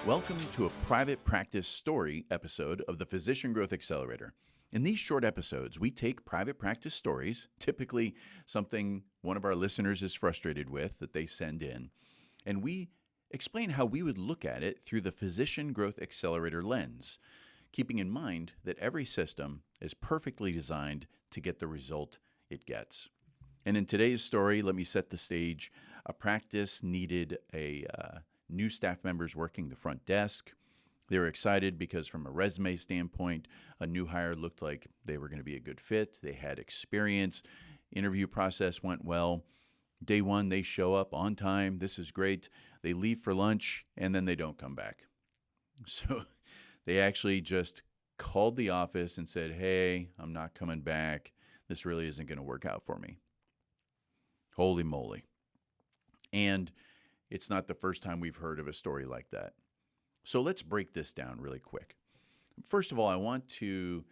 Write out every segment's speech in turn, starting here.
Welcome to a private practice story episode of the Physician Growth Accelerator. In these short episodes, we take private practice stories, typically something one of our listeners is frustrated with that they send in, and we explain how we would look at it through the Physician Growth Accelerator lens, keeping in mind that every system is perfectly designed to get the result it gets. And in today's story, let me set the stage. A practice needed new staff members working the front desk. They were excited because from a resume standpoint, a new hire looked like they were going to be a good fit. They had experience. Interview process went well. Day one, they show up on time. This is great. They leave for lunch, and then they don't come back. So they actually just called the office and said, hey, I'm not coming back. This really isn't going to work out for me. Holy moly. And it's not the first time we've heard of a story like that. So let's break this down really quick. First of all, I want to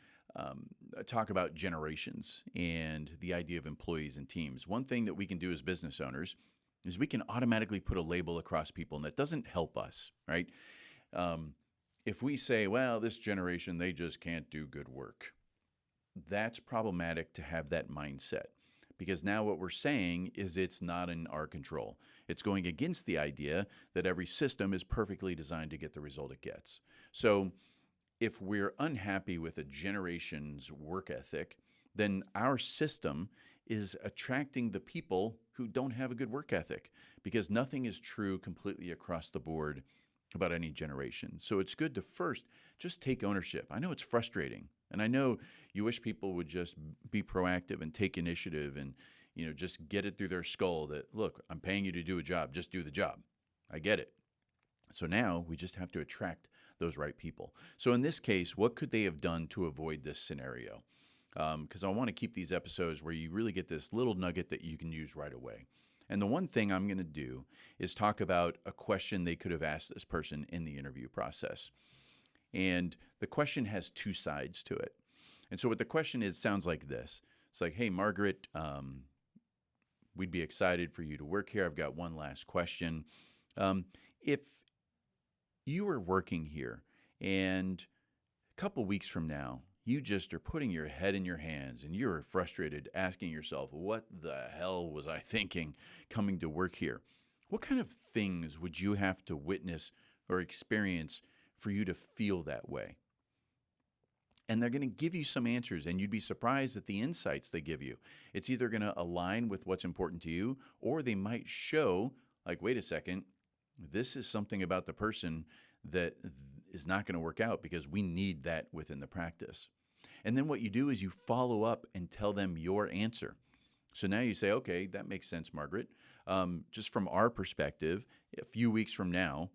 talk about generations and the idea of employees and teams. One thing that we can do as business owners is we can automatically put a label across people, and that doesn't help us, right? If we say, well, this generation, they just can't do good work, that's problematic to have that mindset. Because now what we're saying is it's not in our control. It's going against the idea that every system is perfectly designed to get the result it gets. So if we're unhappy with a generation's work ethic, then our system is attracting the people who don't have a good work ethic, because nothing is true completely across the board about any generation. So it's good to first just take ownership. I know it's frustrating, and I know you wish people would just be proactive and take initiative and, just get it through their skull that, look, I'm paying you to do a job, just do the job. I get it. So now we just have to attract those right people. So in this case, what could they have done to avoid this scenario? Because I want to keep these episodes where you really get this little nugget that you can use right away. And the one thing I'm going to do is talk about a question they could have asked this person in the interview process. And the question has two sides to it. And so what the question is sounds like this. It's like, hey, Margaret, we'd be excited for you to work here. I've got one last question. If you were working here and a couple weeks from now, you just are putting your head in your hands and you're frustrated, asking yourself, what the hell was I thinking coming to work here? What kind of things would you have to witness or experience for you to feel that way? And they're going to give you some answers, and you'd be surprised at the insights they give you. It's either going to align with what's important to you, or they might show, like, wait a second, this is something about the person that is not going to work out because we need that within the practice. And then what you do is you follow up and tell them your answer. So now you say, okay, that makes sense, Margaret. Just from our perspective, a few weeks from now,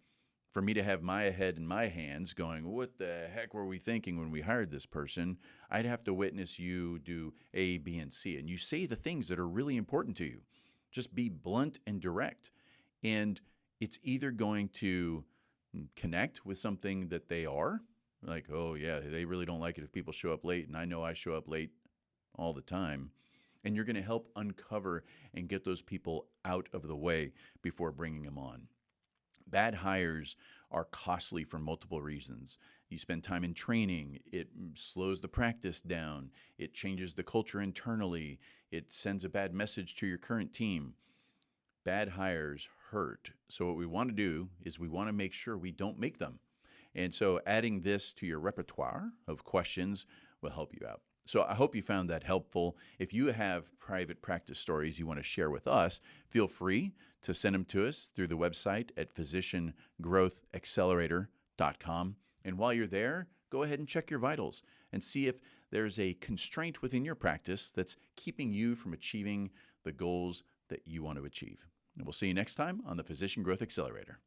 for me to have my head in my hands going, what the heck were we thinking when we hired this person? I'd have to witness you do A, B, and C. And you say the things that are really important to you. Just be blunt and direct. And it's either going to connect with something that they are, like, oh yeah, they really don't like it if people show up late, and I know I show up late all the time. And you're going to help uncover and get those people out of the way before bringing them on. Bad hires are costly for multiple reasons. You spend time in training, it slows the practice down, it changes the culture internally, it sends a bad message to your current team. Bad hires hurt. So what we want to do is we want to make sure we don't make them. And so adding this to your repertoire of questions will help you out. So I hope you found that helpful. If you have private practice stories you want to share with us, feel free to send them to us through the website at physiciangrowthaccelerator.com. And while you're there, go ahead and check your vitals and see if there's a constraint within your practice that's keeping you from achieving the goals that you want to achieve. And we'll see you next time on the Physician Growth Accelerator.